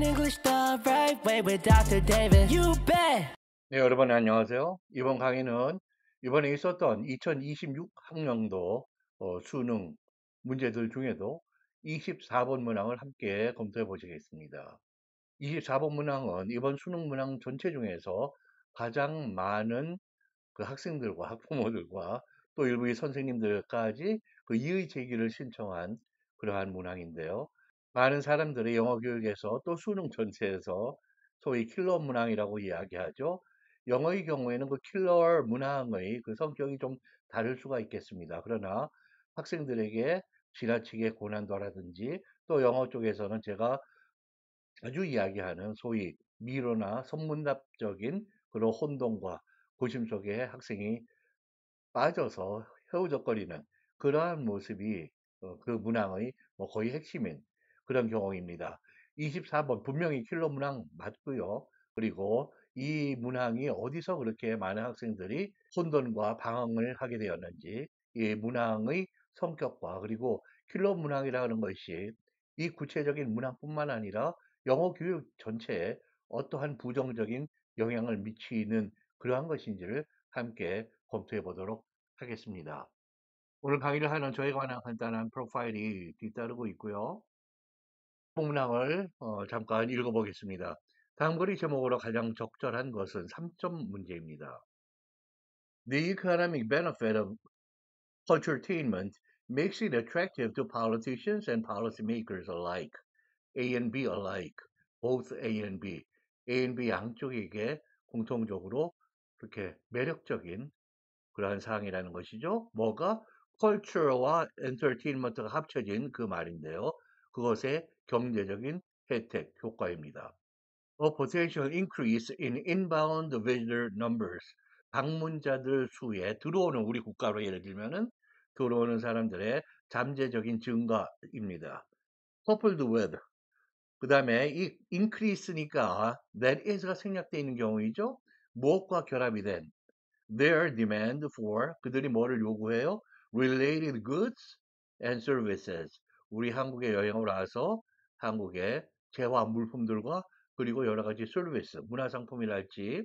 Learning English the right way with Dr. David. You bet. 네, 여러분 안녕하세요. 이번 강의는 이번에 있었던 2026 학년도 수능 문제들 중에도 24번 문항을 함께 검토해 보시겠습니다. 24번 문항은 이번 수능 문항 전체 중에서 가장 많은 그 학생들과 학부모들과 또 일부의 선생님들까지 그 이의 제기를 신청한 그러한 문항인데요. 많은 사람들이 영어 교육에서 또 수능 전체에서 소위 킬러 문항이라고 이야기하죠. 영어의 경우에는 그 킬러 문항의 그 성격이 좀 다를 수가 있겠습니다. 그러나 학생들에게 지나치게 고난도라든지 또 영어 쪽에서는 제가 자주 이야기하는 소위 미로나 선문답적인 그런 혼동과 고심 속에 학생이 빠져서 헤우적거리는 그러한 모습이 그 문항의 거의 핵심인 그런 경우입니다. 24번 분명히 킬러 문항 맞고요. 그리고 이 문항이 어디서 그렇게 많은 학생들이 혼돈과 방황을 하게 되었는지 이 문항의 성격과 그리고 킬러 문항이라는 것이 이 구체적인 문항뿐만 아니라 영어 교육 전체에 어떠한 부정적인 영향을 미치는 그러한 것인지를 함께 검토해 보도록 하겠습니다. 오늘 강의를 하는 저에 관한 간단한 프로파일이 뒤따르고 있고요. 문항을 잠깐 읽어보겠습니다. 다음 글의 제목으로 가장 적절한 것은 3점 문제입니다. The economic benefit of culturetainment makes it attractive to politicians and policymakers alike, A and B alike, both A and B. A and B 양쪽에게 공통적으로 그렇게 매력적인 그러한 사항이라는 것이죠. 뭐가? culture와 entertainment가 합쳐진 그 말인데요. 그것의 경제적인 혜택, 효과입니다. A potential increase in inbound visitor numbers. 방문자들 수에 들어오는 우리 국가로 예를 들면은 들어오는 사람들의 잠재적인 증가입니다. coupled with 그 다음에 이 increase니까 that is가 생략되어 있는 경우이죠. 무엇과 결합이 된 their demand for 그들이 뭐를 요구해요? related goods and services. 우리 한국에 여행을 와서 한국의 재화 물품들과 그리고 여러 가지 서비스, 문화상품이랄지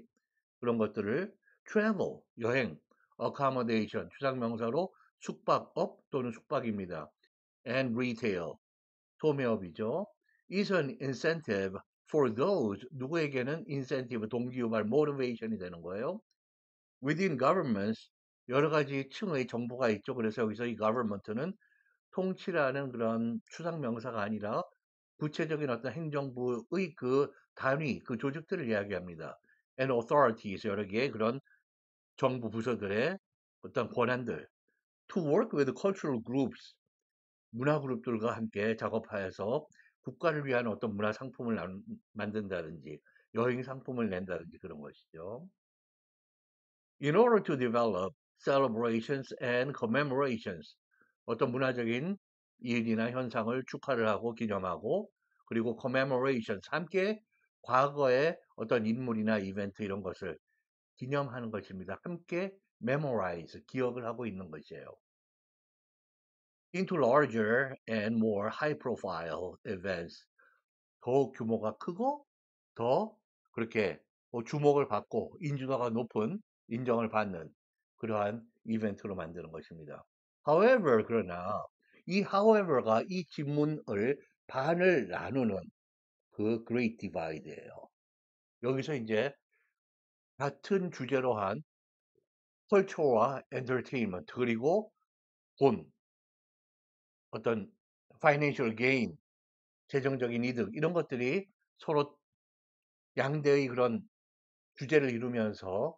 그런 것들을 travel, 여행, accommodation, 추상명사로 숙박업 또는 숙박입니다. and retail, 소매업이죠. is an incentive for those, 누구에게는 incentive, 동기유발, motivation이 되는 거예요. within governments 여러 가지 층의 정보가 있죠. 그래서 여기서 이 government는 통치라는 그런 추상 명사가 아니라 구체적인 어떤 행정부의 그 단위, 그 조직들을 이야기합니다. and authorities 여러 개의 그런 정부 부서들의 어떤 권한들. to work with cultural groups 문화 그룹들과 함께 작업하여서 국가를 위한 어떤 문화 상품을 만든다든지 여행 상품을 낸다든지 그런 것이죠. In order to develop celebrations and commemorations, 어떤 문화적인 일이나 현상을 축하를 하고 기념하고 그리고 commemorations, 함께 과거의 어떤 인물이나 이벤트 이런 것을 기념하는 것입니다. 함께 memorize, 기억을 하고 있는 것이에요. Into larger and more high profile events, 더 규모가 크고 더 그렇게 주목을 받고 인지도가 높은 인정을 받는 그러한 이벤트로 만드는 것입니다. However, 그러나 이 however가 이 지문을 반을 나누는 그 great divide예요. 여기서 이제 같은 주제로 한 culture와 entertainment 그리고 돈, 어떤 financial gain, 재정적인 이득 이런 것들이 서로 양대의 그런 주제를 이루면서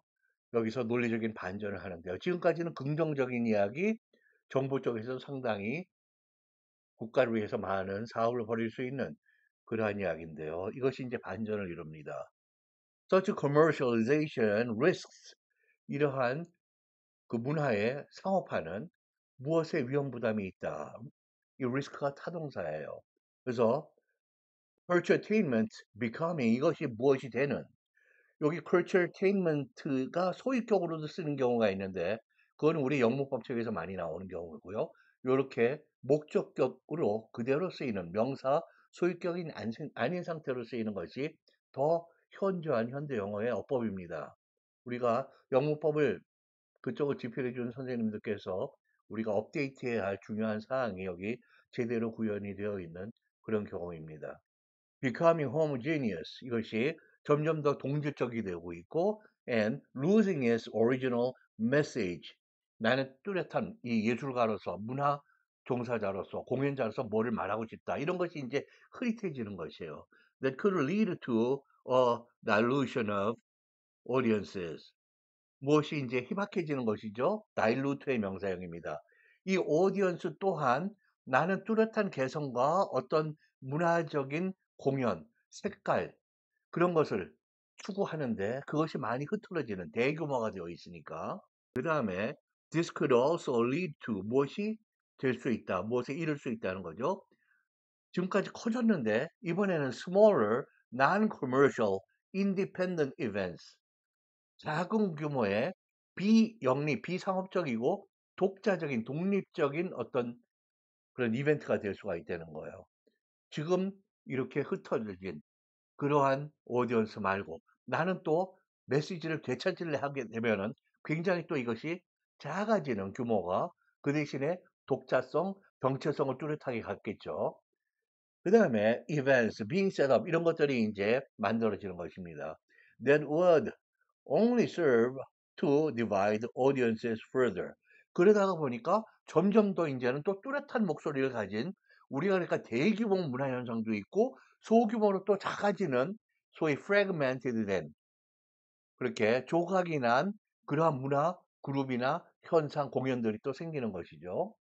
여기서 논리적인 반전을 하는데요. 지금까지는 긍정적인 이야기, 정부 쪽에서 상당히 국가를 위해서 많은 사업을 벌일 수 있는 그러한 이야기인데요. 이것이 이제 반전을 이룹니다. Such commercialization risks 이러한 그 문화의 상업화는 무엇에 위험 부담이 있다. 이 리스크가 타동사예요. 그래서 entertainment becoming 이것이 무엇이 되는 여기 curtailment가 소위격으로도 쓰는 경우가 있는데 그건 우리 영문법 책에서 많이 나오는 경우고요. 이렇게 목적격으로 그대로 쓰이는 명사 소유격이 아닌 상태로 쓰이는 것이 더 현저한 현대 영어의 어법입니다. 우리가 영문법을 그쪽을 집필해 준 선생님들께서 우리가 업데이트해야 할 중요한 사항이 여기 제대로 구현이 되어 있는 그런 경우입니다. becoming homogeneous 이것이 점점 더 동질적이 되고 있고 and losing its original message 나는 뚜렷한 이 예술가로서 문화 종사자로서 공연자로서 뭐를 말하고 싶다 이런 것이 이제 흐릿해지는 것이에요. That could lead to a dilution of audiences 무엇이 이제 희박해지는 것이죠. 다일루트의 명사형입니다. 이 오디언스 또한 나는 뚜렷한 개성과 어떤 문화적인 공연, 색깔 그런 것을 추구하는데 그것이 많이 흐트러지는 대규모가 되어 있으니까 그 다음에 this could also lead to 무엇이 될 수 있다, 무엇에 이를 수 있다는 거죠. 지금까지 커졌는데 이번에는 smaller, non-commercial, independent events 작은 규모의 비영리, 비상업적이고 독자적인, 독립적인 어떤 그런 이벤트가 될 수가 있다는 거예요. 지금 이렇게 흩어진 그러한 오디언스 말고 나는 또 메시지를 되찾으려 하게 되면은 굉장히 또 이것이 작아지는 규모가 그 대신에 독자성, 정체성을 뚜렷하게 갖겠죠. 그 다음에 events, being set up 이런 것들이 이제 만들어지는 것입니다. That would only serve to divide audiences further. 그러다가 보니까 점점 더 이제는 또 뚜렷한 목소리를 가진 우리가 그러니까 대규모 문화 현상도 있고 소규모로 또 작아지는 소위 fragmented 된 그렇게 조각이 난 그러한 문화 그룹이나 현상 공연들이 또 생기는 것이죠.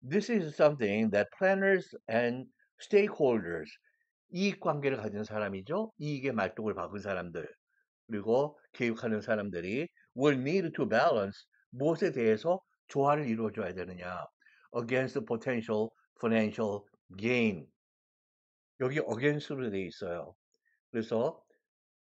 This is something that planners and stakeholders 이익 관계를 가진 사람이죠. 이익의 말뚝을 박은 사람들 그리고 개입하는 사람들이 will need to balance 무엇에 대해서 조화를 이루어줘야 되느냐 against potential financial gain 여기 against로 되어 있어요. 그래서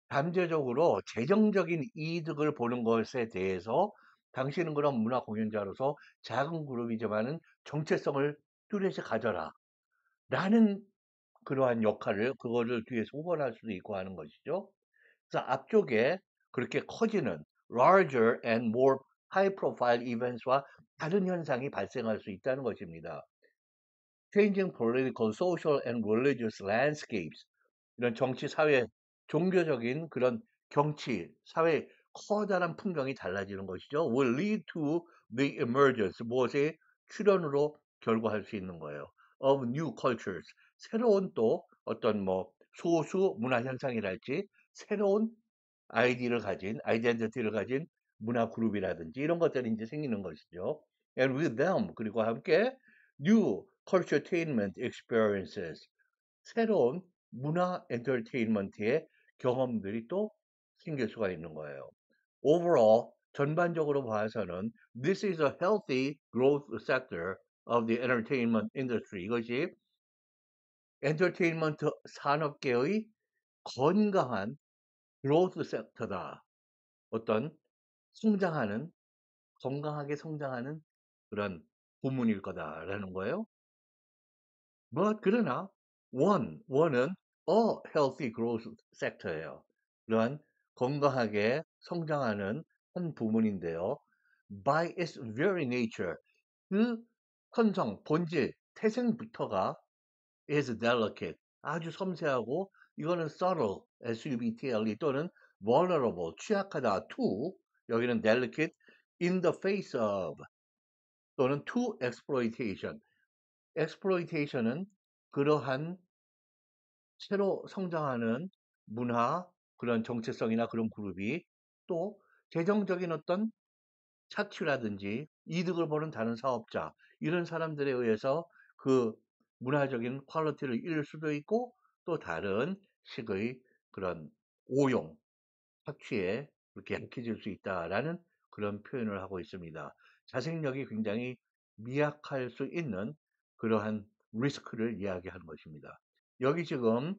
잠재적으로 재정적인 이득을 보는 것에 대해서 당신은 그런 문화 공연자로서 작은 그룹이지만은 정체성을 뚜렷이 가져라 라는 그러한 역할을 그거를 뒤에서 후원할 수도 있고 하는 것이죠. 그래서 앞쪽에 그렇게 커지는 larger and more high profile events와 다른 현상이 발생할 수 있다는 것입니다. Changing political, social and religious landscapes 이런 정치, 사회, 종교적인 그런 경치, 사회 커다란 풍경이 달라지는 것이죠. will lead to the emergence 무엇의 출현으로 결과할 수 있는 거예요. of new cultures 새로운 또 어떤 뭐 소수 문화 현상이랄지 새로운 아이덴티티를 가진 문화 그룹이라든지 이런 것들이 이제 생기는 것이죠. And with them 그리고 함께 new culturetainment experiences 새로운 문화 엔터테인먼트의 경험들이 또 생길 수가 있는 거예요. Overall 전반적으로 봐서는 this is a healthy growth sector of the entertainment industry. 이것이 엔터테인먼트 산업계의 건강한 growth sector다. 어떤 성장하는 건강하게 성장하는 그런 부문일 거다라는 거예요. 그러나 원은 a healthy growth sector예요. 그러한 건강하게 성장하는 한 부문인데요. By its very nature, 그 현성, 본질, 태생부터가 is delicate, 아주 섬세하고 이거는 subtle, subtle 또는 vulnerable, 취약하다 to 여기는 delicate in the face of 또는 to exploitation. exploitation은 그러한 새로 성장하는 문화, 그런 정체성이나 그런 그룹이 또 재정적인 어떤 착취라든지 이득을 보는 다른 사업자, 이런 사람들에 의해서 그 문화적인 퀄리티를 잃을 수도 있고 또 다른 식의 그런 오용, 착취에 그렇게 약해질 수 있다라는 그런 표현을 하고 있습니다. 자생력이 굉장히 미약할 수 있는 그러한 리스크를 이야기하는 것입니다. 여기 지금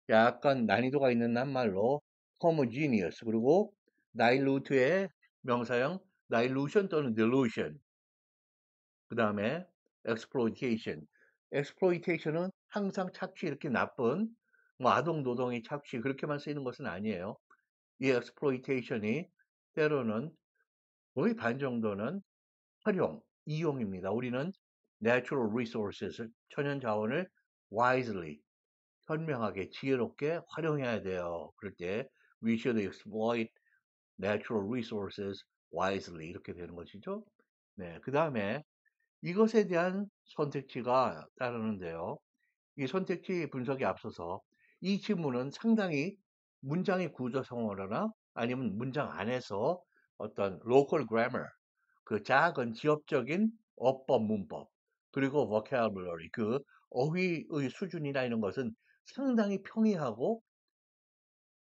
약간 난이도가 있는 낱말로 homogeneous 그리고 dilute의 명사형 dilution 또는 delusion 그 다음에 exploitation은 항상 착취 이렇게 나쁜 뭐 아동 노동의 착취 그렇게만 쓰이는 것은 아니에요. 이 exploitation이 때로는 거의 반 정도는 활용, 이용입니다. 우리는 natural resources, 천연 자원을 wisely, 현명하게, 지혜롭게 활용해야 돼요. 그럴 때 we should exploit natural resources wisely 이렇게 되는 것이죠. 네, 그 다음에 이것에 대한 선택지가 따르는데요. 이 선택지 분석에 앞서서 이 지문은 상당히 문장의 구조성어나 아니면 문장 안에서 어떤 local grammar, 그 작은 지역적인 어법, 문법, 그리고 vocabulary, 그 어휘의 수준이나 이런 것은 상당히 평이하고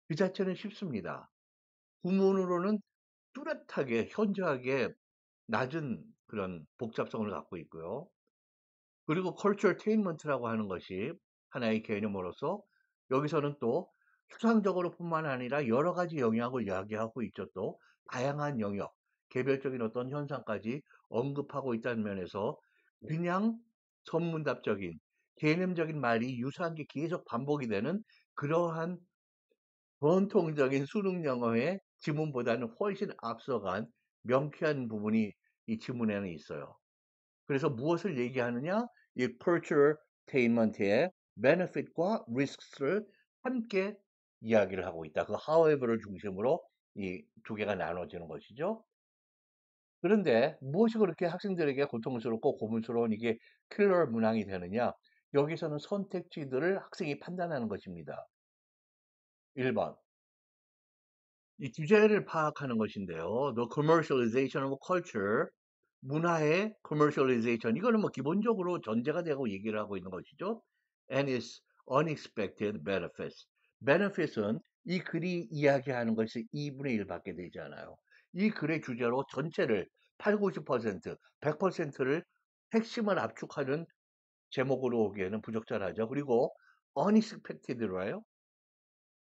그 자체는 쉽습니다. 구문으로는 뚜렷하게, 현저하게 낮은 그런 복잡성을 갖고 있고요. 그리고 culturetainment라고 하는 것이 하나의 개념으로서 여기서는 또 추상적으로 뿐만 아니라 여러 가지 영역을 이야기하고 있죠. 또 다양한 영역, 개별적인 어떤 현상까지 언급하고 있다는 면에서 그냥 전문답적인 개념적인 말이 유사한 게 계속 반복이 되는 그러한 전통적인 수능 영어의 지문보다는 훨씬 앞서간 명쾌한 부분이 이 지문에는 있어요. 그래서 무엇을 얘기하느냐? 이 perturbatement의 benefit과 risks를 함께 이야기를 하고 있다. 그 however를 중심으로 이 두 개가 나눠지는 것이죠. 그런데 무엇이 그렇게 학생들에게 고통스럽고 고문스러운 이게 킬러 문항이 되느냐? 여기서는 선택지들을 학생이 판단하는 것입니다. 1번. 이 주제를 파악하는 것인데요. The commercialization of culture, 문화의 commercialization, 이거는 뭐 기본적으로 전제가 되고 얘기를 하고 있는 것이죠. And its unexpected benefits. benefits은 이 글이 이야기하는 것이 2분의 1 밖에 되지 않아요. 이 글의 주제로 전체를 8, 90%, 100%를 핵심을 압축하는 제목으로 오기에는 부적절하죠. 그리고 unexpected라요.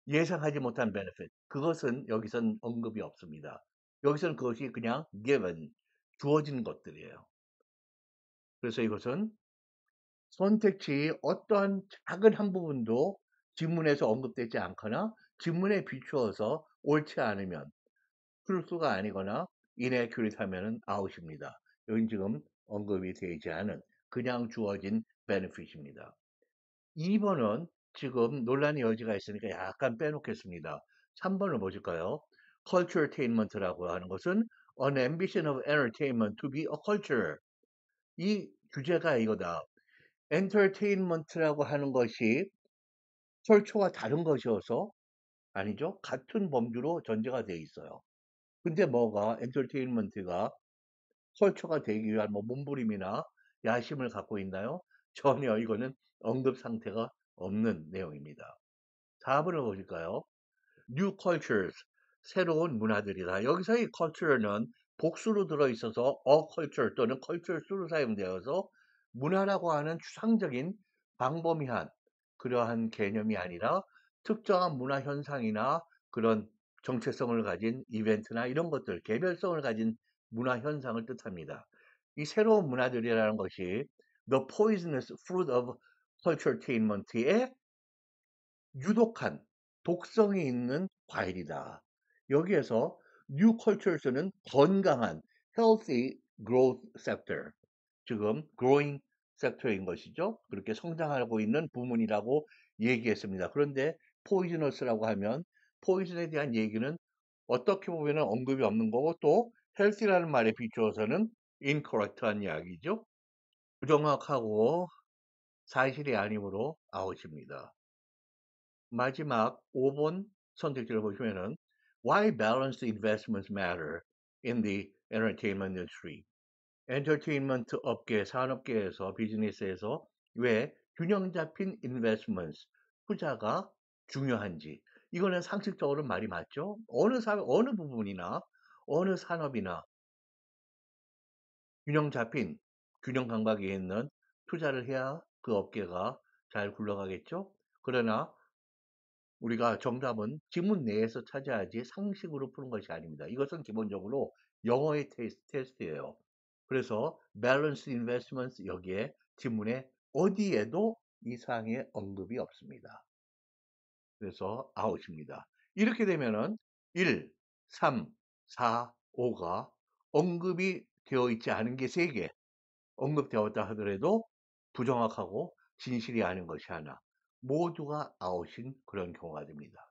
예상하지 못한 benefit. 그것은 여기선 언급이 없습니다. 여기서는 그것이 그냥 given, 주어진 것들이에요. 그래서 이것은 선택지의 어떠한 작은 한 부분도 지문에서 언급되지 않거나 지문에 비추어서 옳지 않으면 truth가 아니거나 inaccurate 하면은 out입니다. 여긴 지금 언급이 되지 않은 그냥 주어진 benefit입니다. 2번은 지금 논란의 여지가 있으니까 약간 빼놓겠습니다. 3번을 보실까요? culturetainment라고 하는 것은 an ambition of entertainment to be a culture. 이 주제가 이거다. entertainment라고 하는 것이 설초와 다른 것이어서 아니죠. 같은 범주로 전제가 되어 있어요. 근데 뭐가 entertainment가 설초가 되기 위한 뭐 몸부림이나 야심을 갖고 있나요? 전혀 이거는 언급 상태가 없는 내용입니다. 4번을 보실까요? New cultures, 새로운 문화들이다. 여기서 이 culture는 복수로 들어있어서 a culture 또는 culture 수로 사용되어서 문화라고 하는 추상적인 광범위한 그러한 개념이 아니라 특정한 문화 현상이나 그런 정체성을 가진 이벤트나 이런 것들, 개별성을 가진 문화 현상을 뜻합니다. 이 새로운 문화들이라는 것이 the poisonous fruit of culturetainment의 유독한 독성이 있는 과일이다. 여기에서 new cultures는 건강한 healthy growth sector, 지금 growing sector인 것이죠. 그렇게 성장하고 있는 부문이라고 얘기했습니다. 그런데 poisonous라고 하면 poison에 대한 얘기는 어떻게 보면 언급이 없는 거고 또 healthy라는 말에 비추어서는 incorrect한 이야기죠. 부정확하고 사실이 아니므로 아웃입니다. 마지막 5번 선택지를 보시면은 Why balanced investments matter in the entertainment industry. 엔터테인먼트 업계, 산업계에서, 비즈니스에서 왜 균형 잡힌 investments, 투자가 중요한지. 이거는 상식적으로 말이 맞죠? 어느 부분이나, 어느 산업이나 균형 잡힌, 균형 감각이 있는 투자를 해야 그 업계가 잘 굴러가겠죠? 그러나 우리가 정답은 지문 내에서 찾아야지 상식으로 푸는 것이 아닙니다. 이것은 기본적으로 영어의 테스트예요. 그래서 Balanced Investments 여기에 지문에 어디에도 이상의 언급이 없습니다. 그래서 아웃입니다. 이렇게 되면은 1, 3, 4, 5가 언급이 되어 있지 않은 게 3개, 언급되었다 하더라도 부정확하고 진실이 아닌 것이 하나, 모두가 아웃인 그런 경우가 됩니다.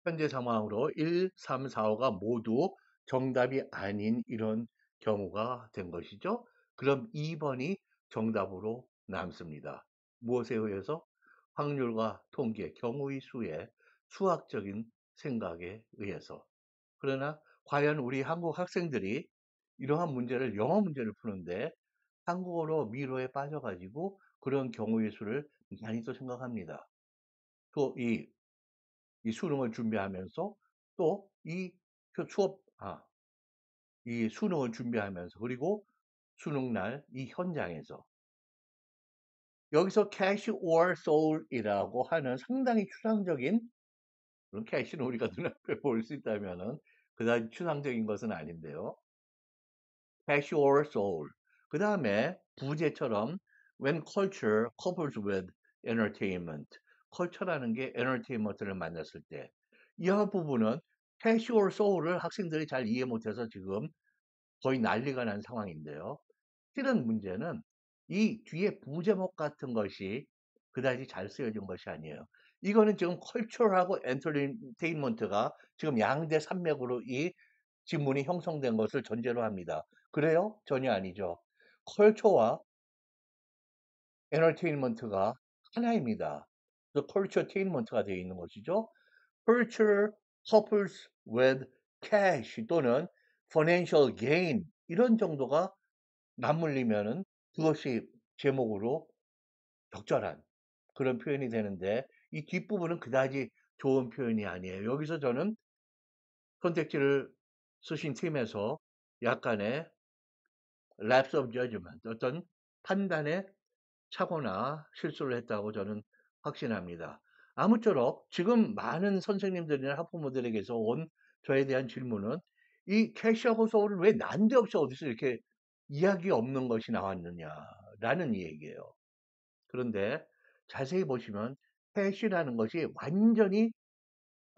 현재 상황으로 1, 3, 4, 5가 모두 정답이 아닌 이런 경우가 된 것이죠. 그럼 2번이 정답으로 남습니다. 무엇에 의해서? 확률과 통계, 경우의 수의 수학적인 생각에 의해서. 그러나 과연 우리 한국 학생들이 이러한 문제를 영어 문제를 푸는데 한국어로 미로에 빠져가지고 그런 경우의 수를 많이 또 생각합니다. 또 이 수능을 준비하면서 또 이 이 수능을 준비하면서 그리고 수능날 이 현장에서 여기서 cash or soul이라고 하는 상당히 추상적인, 물론 cash는 우리가 눈앞에 볼 수 있다면은 그다지 추상적인 것은 아닌데요. cash or soul. 그 다음에 부제처럼 when culture couples with entertainment. culture라는 게 entertainment를 만났을 때. 이 부분은 cash or soul을 학생들이 잘 이해 못해서 지금 거의 난리가 난 상황인데요. 실은 문제는 이 뒤에 부제목 같은 것이 그다지 잘 쓰여진 것이 아니에요. 이거는 지금 컬처하고 엔터테인먼트가 지금 양대 산맥으로 이 지문이 형성된 것을 전제로 합니다. 그래요? 전혀 아니죠. 컬처와 엔터테인먼트가 하나입니다. 그래서 컬처테인먼트가 되어 있는 것이죠. culture couples with cash 또는 financial gain 이런 정도가 맞물리면은 그것이 제목으로 적절한 그런 표현이 되는데 이 뒷부분은 그다지 좋은 표현이 아니에요. 여기서 저는 선택지를 쓰신 팀에서 약간의 lapse of judgment, 어떤 판단의 착오나 실수를 했다고 저는 확신합니다. 아무쪼록 지금 많은 선생님들이나 학부모들에게서 온 저에 대한 질문은 이 캐시하고 소울을 왜 난데없이 어디서 이렇게 이야기 없는 것이 나왔느냐라는 얘기예요. 그런데 자세히 보시면 캐시라는 것이 완전히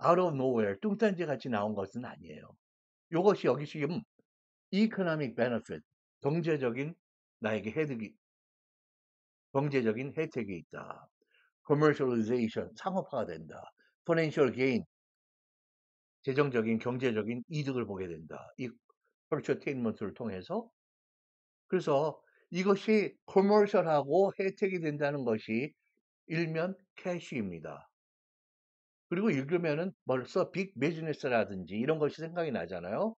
out of nowhere, 뚱딴지 같이 나온 것은 아니에요. 이것이 여기 지금 economic benefit, 경제적인 나에게 혜택이, 경제적인 혜택이 있다. commercialization, 상업화가 된다. financial gain, 재정적인, 경제적인 이득을 보게 된다. 이 entertainment를 통해서. 그래서 이것이 commercial하고 혜택이 된다는 것이 일면 캐시입니다. 그리고 읽으면은 벌써 빅 비즈니스라든지 이런 것이 생각이 나잖아요.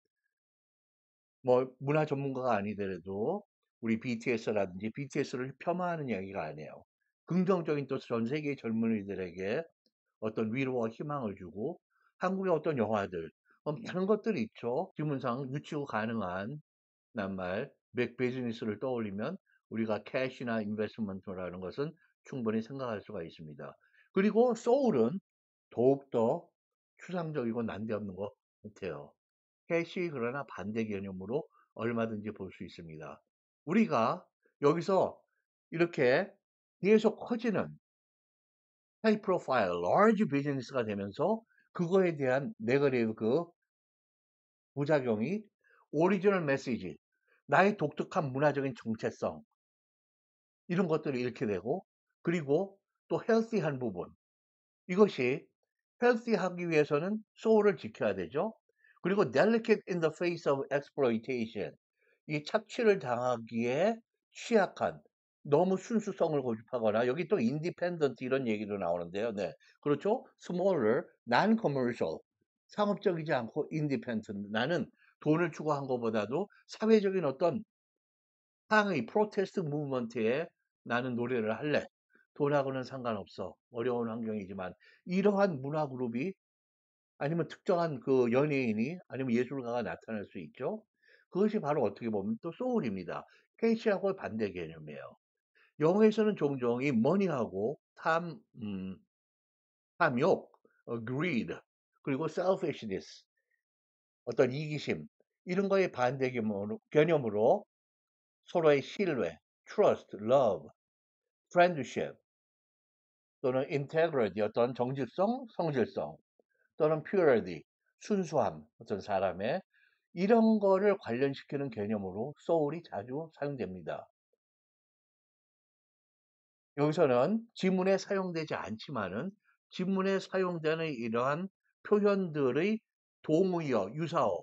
뭐 문화 전문가가 아니더라도 우리 BTS라든지 BTS를 폄하하는 이야기가 아니에요. 긍정적인 또 전 세계 젊은이들에게 어떤 위로와 희망을 주고 한국의 어떤 영화들 많은 것들이 있죠. 지문상 유치가 가능한 낱말 맥 비즈니스를 떠올리면 우리가 캐시나 인베스트먼트라는 것은 충분히 생각할 수가 있습니다. 그리고 소울은 더욱더 추상적이고 난데없는 것 같아요. 캐시 그러나 반대 개념으로 얼마든지 볼 수 있습니다. 우리가 여기서 이렇게 계속 커지는 하이 프로파일, large 비즈니스가 되면서 그거에 대한 네거티브 그 부작용이 오리지널 메시지, 나의 독특한 문화적인 정체성 이런 것들을 잃게 되고 그리고 또 헬시한 부분 이것이 헬시하기 위해서는 소울을 지켜야 되죠. 그리고 delicate in the face of exploitation 이 착취를 당하기에 취약한 너무 순수성을 고집하거나 여기 또 independent 이런 얘기도 나오는데요. 네, 그렇죠. smaller, non-commercial 상업적이지 않고 independent 나는 돈을 추구한 것보다도 사회적인 어떤 항의 프로테스트 무브먼트에 나는 노래를 할래. 돈하고는 상관없어. 어려운 환경이지만 이러한 문화 그룹이 아니면 특정한 그 연예인이 아니면 예술가가 나타날 수 있죠. 그것이 바로 어떻게 보면 또 소울입니다. 캐시하고 반대 개념이에요. 영어에서는 종종 이 money하고 탐욕, greed, 그리고 selfishness, 어떤 이기심 이런 거의 반대 개념으로 서로의 신뢰, trust, love, friendship 또는 integrity, 어떤 정직성, 성실성, 또는 purity, 순수함, 어떤 사람의 이런 거를 관련시키는 개념으로 soul이 자주 사용됩니다. 여기서는 지문에 사용되지 않지만은 지문에 사용되는 이러한 표현들의 동의어, 유사어,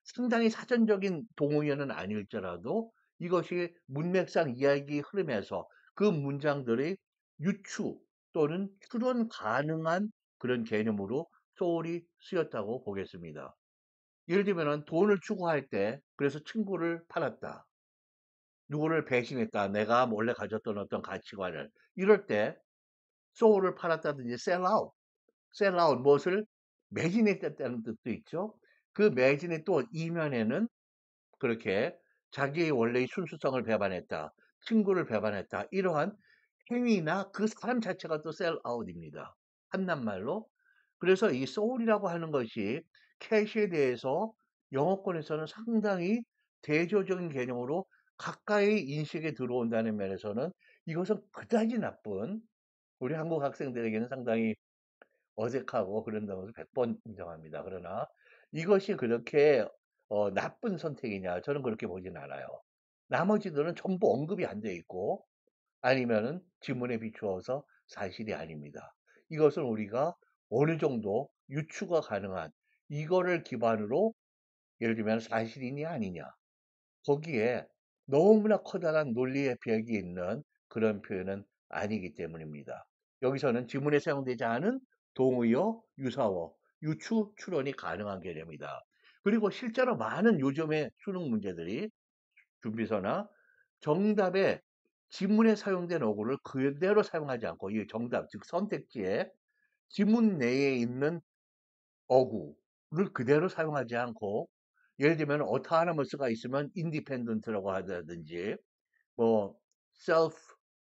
상당히 사전적인 동의어는 아닐지라도 이것이 문맥상 이야기 흐름에서 그 문장들의 유추 또는 추론 가능한 그런 개념으로 소울이 쓰였다고 보겠습니다. 예를 들면 돈을 추구할 때 그래서 친구를 팔았다. 누구를 배신했다. 내가 몰래 가졌던 어떤 가치관을. 이럴 때 소울을 팔았다든지 sell out, sell out 무엇을 매진했다는 뜻도 있죠. 그 매진의 또 이면에는 그렇게 자기의 원래의 순수성을 배반했다. 친구를 배반했다. 이러한 행위나 그 사람 자체가 또 sell out입니다. 한낱말로. 그래서 이 soul이라고 하는 것이 캐시에 대해서 영어권에서는 상당히 대조적인 개념으로 가까이 인식에 들어온다는 면에서는 이것은 그다지 나쁜 우리 한국 학생들에게는 상당히 어색하고 그런다고 해서 100번 인정합니다. 그러나 이것이 그렇게 나쁜 선택이냐? 저는 그렇게 보진 않아요. 나머지들은 전부 언급이 안 돼 있고 아니면은 지문에 비추어서 사실이 아닙니다. 이것은 우리가 어느 정도 유추가 가능한 이거를 기반으로 예를 들면 사실이냐 아니냐 거기에 너무나 커다란 논리의 벽이 있는 그런 표현은 아니기 때문입니다. 여기서는 지문에 사용되지 않은 동의어, 유사어, 유추, 추론이 가능한 개념이다. 그리고 실제로 많은 요즘의 수능 문제들이 준비서나 정답에 지문에 사용된 어구를 그대로 사용하지 않고 이 정답, 즉 선택지에 지문 내에 있는 어구를 그대로 사용하지 않고 예를 들면 autonomous가 있으면 independent라고 하다든지 뭐 self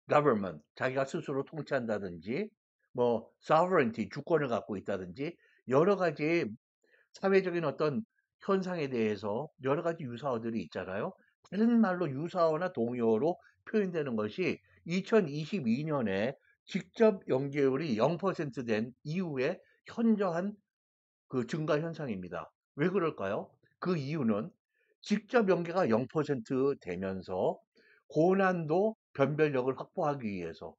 government 자기가 스스로 통치한다든지 뭐 sovereignty 주권을 갖고 있다든지 여러 가지 사회적인 어떤 현상에 대해서 여러 가지 유사어들이 있잖아요. 다른 말로 유사어나 동의어로 표현되는 것이 2022년에 직접 연계율이 0%된 이후에 현저한 그 증가 현상입니다. 왜 그럴까요? 그 이유는 직접 연계가 0% 되면서 고난도 변별력을 확보하기 위해서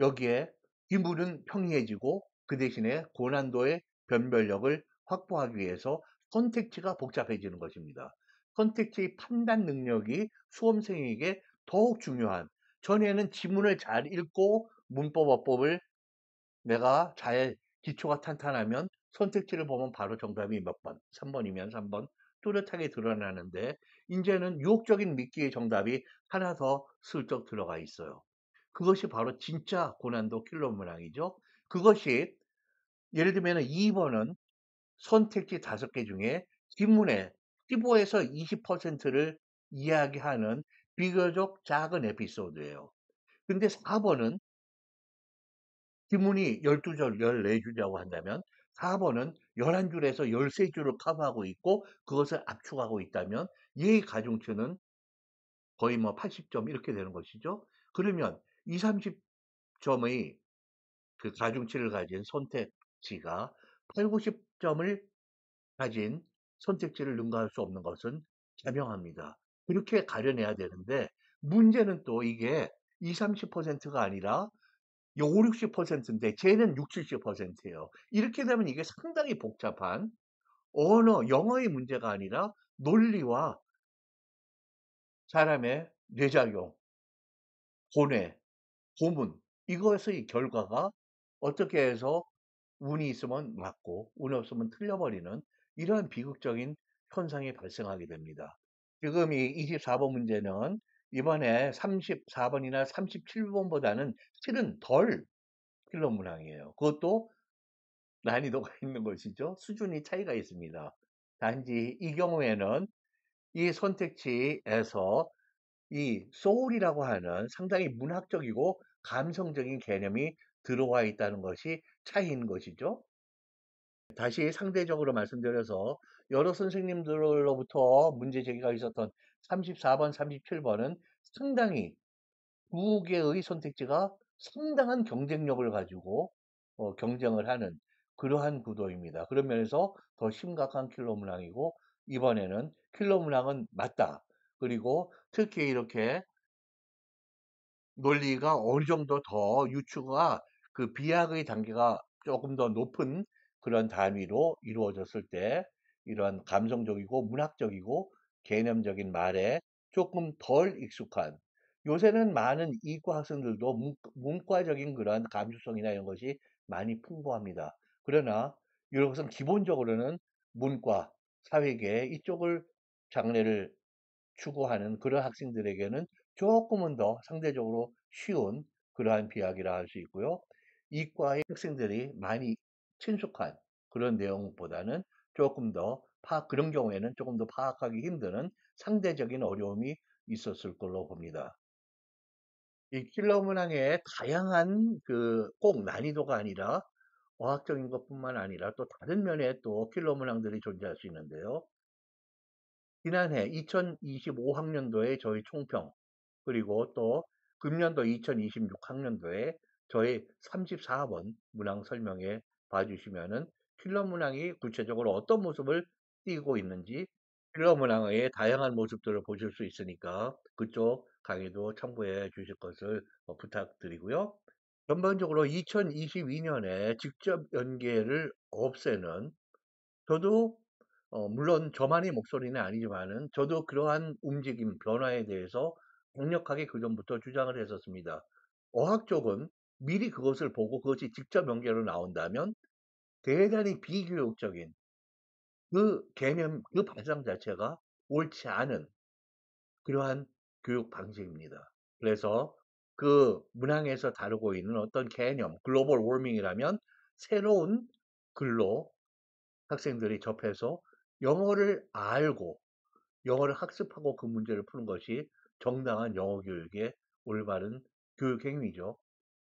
여기에 기물은 평이해지고 그 대신에 고난도의 변별력을 확보하기 위해서 선택지가 복잡해지는 것입니다. 선택지의 판단 능력이 수험생에게 더욱 중요한 전에는 지문을 잘 읽고 문법어법을 내가 잘 기초가 탄탄하면 선택지를 보면 바로 정답이 몇 번, 3번이면 3번 뚜렷하게 드러나는데 이제는 유혹적인 미끼의 정답이 하나 더 슬쩍 들어가 있어요. 그것이 바로 진짜 고난도 킬러 문항이죠. 그것이 예를 들면 2번은 선택지 5개 중에 뒷문에 15에서 20%를 이야기하는 비교적 작은 에피소드예요. 근데 4번은 지문이 12줄, 14줄이라고 한다면 4번은 11줄에서 13줄을 커버하고 있고 그것을 압축하고 있다면 얘의 가중치는 거의 뭐 80점 이렇게 되는 것이죠. 그러면 2, 30점의 그 가중치를 가진 선택지가 8, 90점을 가진 선택지를 능가할 수 없는 것은 자명합니다. 그렇게 가려내야 되는데 문제는 또 이게 2, 30%가 아니라 5, 60%인데 쟤는 6, 70%예요. 이렇게 되면 이게 상당히 복잡한 언어, 영어의 문제가 아니라 논리와 사람의 뇌작용, 고뇌, 고문 이것의 결과가 어떻게 해서 운이 있으면 맞고 운이 없으면 틀려버리는 이러한 비극적인 현상이 발생하게 됩니다. 지금 이 24번 문제는 이번에 34번이나 37번보다는 실은 덜 킬러 문항이에요. 그것도 난이도가 있는 것이죠. 수준이 차이가 있습니다. 단지 이 경우에는 이 선택지에서 이 soul이라고 하는 상당히 문학적이고 감성적인 개념이 들어와 있다는 것이 차이인 것이죠. 다시 상대적으로 말씀드려서 여러 선생님들로부터 문제 제기가 있었던 34번, 37번은 상당히 두 개의 선택지가 상당한 경쟁력을 가지고 경쟁을 하는 그러한 구도입니다. 그런 면에서 더 심각한 킬러 문항이고 이번에는 킬러 문항은 맞다. 그리고 특히 이렇게 논리가 어느 정도 더 유추가 그 비약의 단계가 조금 더 높은 그런 단위로 이루어졌을 때 이러한 감성적이고 문학적이고 개념적인 말에 조금 덜 익숙한 요새는 많은 이과 학생들도 문과적인 그러한 감수성이나 이런 것이 많이 풍부합니다. 그러나 이런 것은 기본적으로는 문과, 사회계 이쪽을 장래를 추구하는 그런 학생들에게는 조금은 더 상대적으로 쉬운 그러한 비약이라 할 수 있고요. 이과의 학생들이 많이 친숙한 그런 내용보다는 조금 더 그런 경우에는 조금 더 파악하기 힘드는 상대적인 어려움이 있었을 걸로 봅니다. 이 킬러 문항의 다양한 꼭 난이도가 아니라 어학적인 것뿐만 아니라 또 다른 면에 또 킬러 문항들이 존재할 수 있는데요. 지난해 2025학년도에 저희 총평, 그리고 또 금년도 2026학년도에 저희 34번 문항 설명에 봐주시면은 킬러 문항이 구체적으로 어떤 모습을 띠고 있는지 킬러 문항의 다양한 모습들을 보실 수 있으니까 그쪽 강의도 참고해 주실 것을 부탁드리고요. 전반적으로 2022년에 직접 연계를 없애는 저도 물론 저만의 목소리는 아니지만은 저도 그러한 움직임, 변화에 대해서 강력하게 그전부터 주장을 했었습니다. 어학 쪽은 미리 그것을 보고 그것이 직접 연계로 나온다면 대단히 비교육적인 그 개념, 그 발상 자체가 옳지 않은 그러한 교육 방식입니다. 그래서 그 문항에서 다루고 있는 어떤 개념, 글로벌 워밍이라면 새로운 글로 학생들이 접해서 영어를 알고 영어를 학습하고 그 문제를 푸는 것이 정당한 영어 교육의 올바른 교육 행위죠.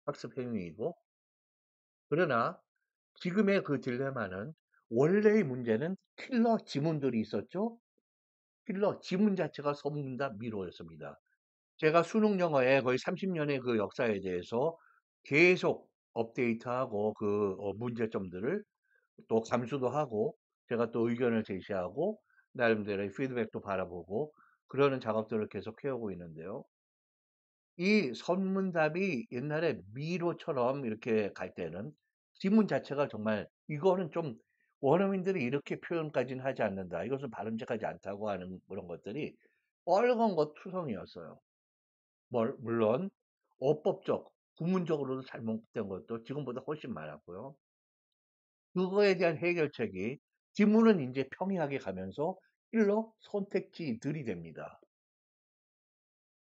학습 행위이고. 그러나 지금의 그 딜레마는 원래의 문제는 킬러 지문들이 있었죠. 킬러 지문 자체가 소문다 미로였습니다. 제가 수능 영어의 거의 30년의 그 역사에 대해서 계속 업데이트하고 그 문제점들을 또 감수도 하고 제가 또 의견을 제시하고 나름대로의 피드백도 바라보고 그러는 작업들을 계속 해오고 있는데요. 이 선문답이 옛날에 미로처럼 이렇게 갈 때는 지문 자체가 정말 이거는 좀 원어민들이 이렇게 표현까지는 하지 않는다. 이것은 바람직하지 않다고 하는 그런 것들이 빨간 것 투성이었어요. 물론 어법적, 구문적으로도 잘못된 것도 지금보다 훨씬 많았고요. 그거에 대한 해결책이 지문은 이제 평이하게 가면서 일러 선택지들이 됩니다.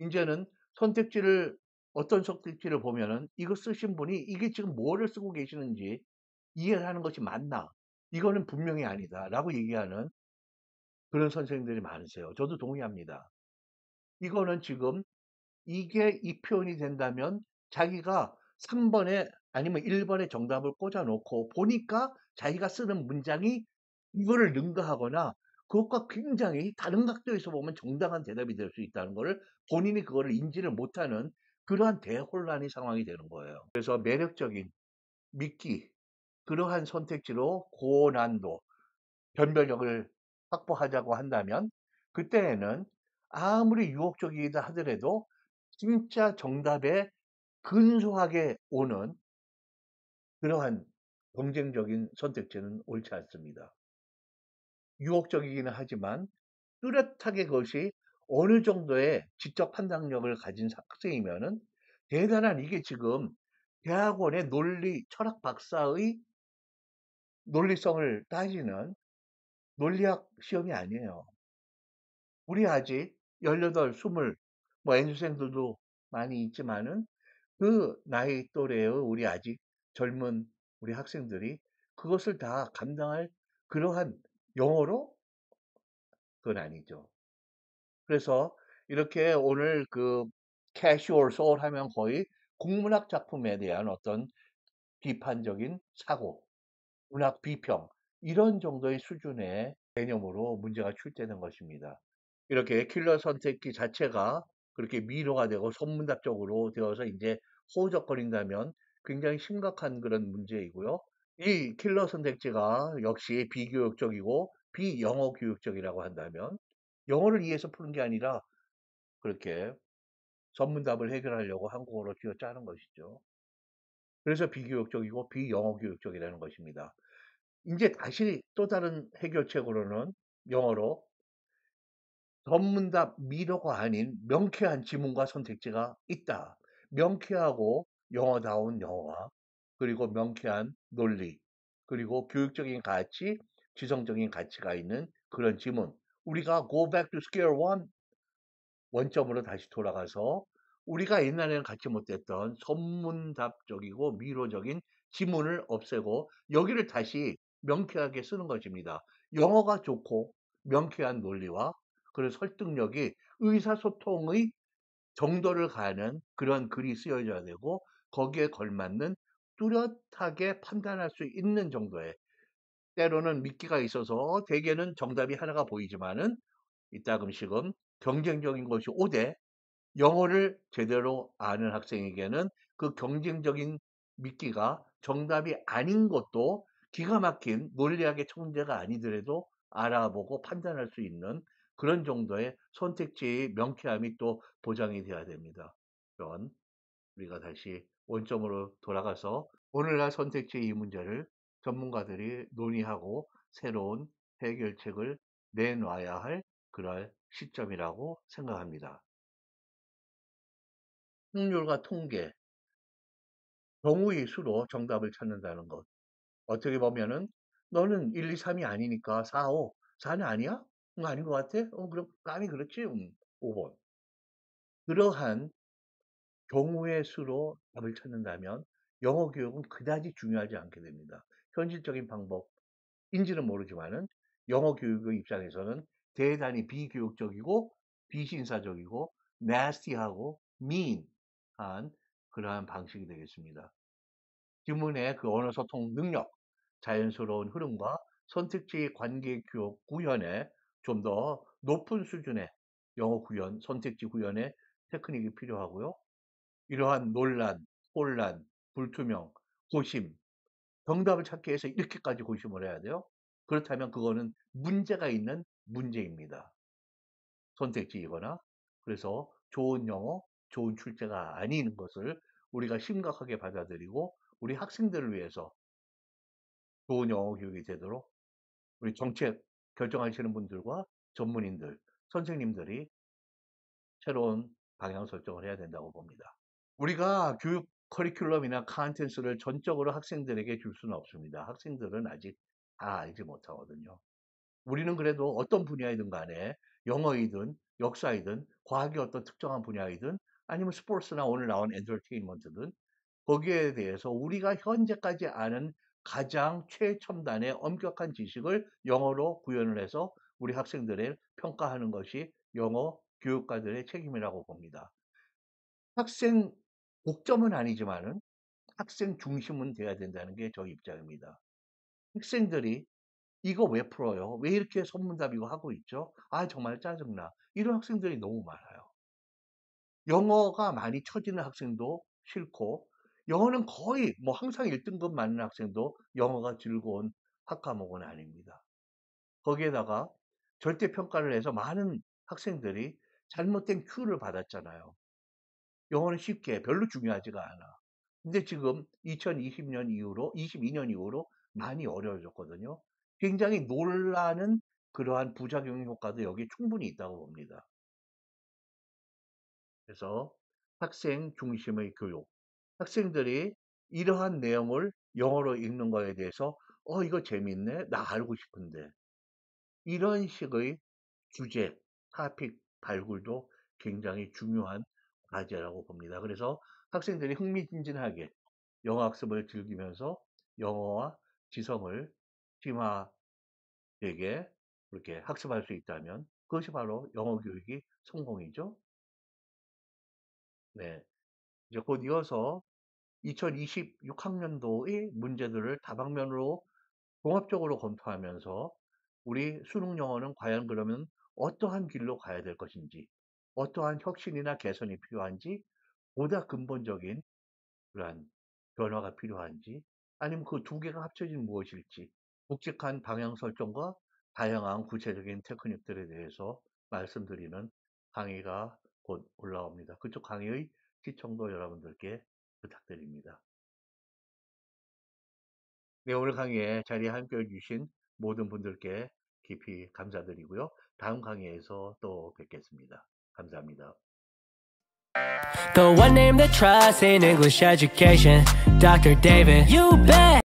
이제는 선택지를 어떤 선택지를 보면은 이거 쓰신 분이 이게 지금 뭐를 쓰고 계시는지 이해를 하는 것이 맞나? 이거는 분명히 아니다.라고 얘기하는 그런 선생님들이 많으세요. 저도 동의합니다. 이거는 지금 이게 이 표현이 된다면 자기가 3번에 아니면 1번에 정답을 꽂아 놓고 보니까 자기가 쓰는 문장이 이거를 능가하거나 그것과 굉장히 다른 각도에서 보면 정당한 대답이 될 수 있다는 거를 본인이 그거를 인지를 못하는 그러한 대혼란의 상황이 되는 거예요. 그래서 매력적인 미끼 그러한 선택지로 고난도 변별력을 확보하자고 한다면 그때에는 아무리 유혹적이다 하더라도 진짜 정답에 근소하게 오는 그러한 경쟁적인 선택지는 옳지 않습니다. 유혹적이기는 하지만 뚜렷하게 그것이 어느 정도의 지적 판단력을 가진 학생이면은 대단한 이게 지금 대학원의 논리, 철학 박사의 논리성을 따지는 논리학 시험이 아니에요. 우리 아직 18, 20, 뭐 N수생들도 많이 있지만은 그 나이 또래의 우리 아직 젊은 우리 학생들이 그것을 다 감당할 그러한 영어로? 그건 아니죠. 그래서 이렇게 오늘 그 캐주얼 소울 하면 거의 국문학 작품에 대한 어떤 비판적인 사고, 문학 비평 이런 정도의 수준의 개념으로 문제가 출제된 것입니다. 이렇게 킬러 선택지 자체가 그렇게 미로가 되고 소문답적으로 되어서 이제 호적거린다면 굉장히 심각한 그런 문제이고요. 이 킬러 선택지가 역시 비교육적이고 비영어 교육적이라고 한다면 영어를 이해해서 푸는 게 아니라 그렇게 전문답을 해결하려고 한국어로 쥐어짜는 것이죠. 그래서 비교육적이고 비영어 교육적이라는 것입니다. 이제 다시 또 다른 해결책으로는 영어로 전문답 미로가 아닌 명쾌한 지문과 선택지가 있다. 명쾌하고 영어다운 영어와 그리고 명쾌한 논리 그리고 교육적인 가치, 지성적인 가치가 있는 그런 지문. 우리가 go back to square one 원점으로 다시 돌아가서 우리가 옛날에는 갖지 못했던 선문답적이고 미로적인 지문을 없애고 여기를 다시 명쾌하게 쓰는 것입니다. 영어가 좋고 명쾌한 논리와 그런 설득력이 의사소통의 정도를 가는 그런 글이 쓰여져야 되고 거기에 걸맞는 뚜렷하게 판단할 수 있는 정도의 때로는 미끼가 있어서 대개는 정답이 하나가 보이지만은 이따금씩은 경쟁적인 것이 오대 영어를 제대로 아는 학생에게는 그 경쟁적인 미끼가 정답이 아닌 것도 기가 막힌 논리학의 천재가 아니더라도 알아보고 판단할 수 있는 그런 정도의 선택지의 명쾌함이 또 보장이 돼야 됩니다. 그런 우리가 다시 원점으로 돌아가서 오늘날 선택지 이 문제를 전문가들이 논의하고 새로운 해결책을 내놔야 할 그럴 시점이라고 생각합니다. 확률과 통계, 경우의 수로 정답을 찾는다는 것. 어떻게 보면은 너는 1, 2, 3이 아니니까 4, 5. 4는 아니야? 아닌 것 같아? 그럼 감이 그렇지? 5번. 그러한 경우의 수로 답을 찾는다면 영어 교육은 그다지 중요하지 않게 됩니다. 현실적인 방법인지는 모르지만은 영어 교육의 입장에서는 대단히 비교육적이고 비신사적이고 nasty하고 mean한 그러한 방식이 되겠습니다. 지문의 그 언어 소통 능력, 자연스러운 흐름과 선택지 관계 교육 구현에 좀 더 높은 수준의 영어 구현, 선택지 구현의 테크닉이 필요하고요. 이러한 논란, 혼란, 불투명, 고심, 정답을 찾기 위해서 이렇게까지 고심을 해야 돼요? 그렇다면 그거는 문제가 있는 문제입니다. 선택지이거나. 그래서 좋은 영어, 좋은 출제가 아닌 것을 우리가 심각하게 받아들이고 우리 학생들을 위해서 좋은 영어 교육이 되도록 우리 정책 결정하시는 분들과 전문인들, 선생님들이 새로운 방향 설정을 해야 된다고 봅니다. 우리가 교육 커리큘럼이나 컨텐츠를 전적으로 학생들에게 줄 수는 없습니다. 학생들은 아직 다 알지 못하거든요. 우리는 그래도 어떤 분야이든 간에 영어이든 역사이든 과학의 어떤 특정한 분야이든 아니면 스포츠나 오늘 나온 엔터테인먼트든 거기에 대해서 우리가 현재까지 아는 가장 최첨단의 엄격한 지식을 영어로 구현을 해서 우리 학생들을 평가하는 것이 영어 교육가들의 책임이라고 봅니다. 학생 독점은 아니지만은 학생 중심은 돼야 된다는 게 저희 입장입니다. 학생들이 "이거 왜 풀어요? 왜 이렇게 선문답 이거 하고 있죠? 아 정말 짜증나." 이런 학생들이 너무 많아요. 영어가 많이 처지는 학생도 싫고 영어는 거의 뭐 항상 1등급 맞는 학생도 영어가 즐거운 학과목은 아닙니다. 거기에다가 절대평가를 해서 많은 학생들이 잘못된 큐를 받았잖아요. 영어는 쉽게 별로 중요하지가 않아. 근데 지금 2020년 이후로 22년 이후로 많이 어려워졌거든요. 굉장히 놀라는 그러한 부작용 효과도 여기에 충분히 있다고 봅니다. 그래서 학생 중심의 교육. 학생들이 이러한 내용을 영어로 읽는 거에 대해서 이거 재밌네. 나 알고 싶은데. 이런 식의 주제, 토픽 발굴도 굉장히 중요한 과제라고 봅니다. 그래서 학생들이 흥미진진하게 영어 학습을 즐기면서 영어와 지성을 심화되게 그렇게 학습할 수 있다면 그것이 바로 영어 교육이 성공이죠. 네. 이제 곧 이어서 2026학년도의 문제들을 다방면으로 종합적으로 검토하면서 우리 수능 영어는 과연 그러면 어떠한 길로 가야 될 것인지, 어떠한 혁신이나 개선이 필요한지 보다 근본적인 그러한 변화가 필요한지, 아니면 그 두 개가 합쳐진 무엇일지, 묵직한 방향 설정과 다양한 구체적인 테크닉들에 대해서 말씀드리는 강의가 곧 올라옵니다. 그쪽 강의의 시청도 여러분들께 부탁드립니다. 네, 오늘 강의에 자리에 함께해 주신 모든 분들께 깊이 감사드리고요. 다음 강의에서 또 뵙겠습니다. 감사합니다. The one name that trusts in English education, Dr. David. You bet.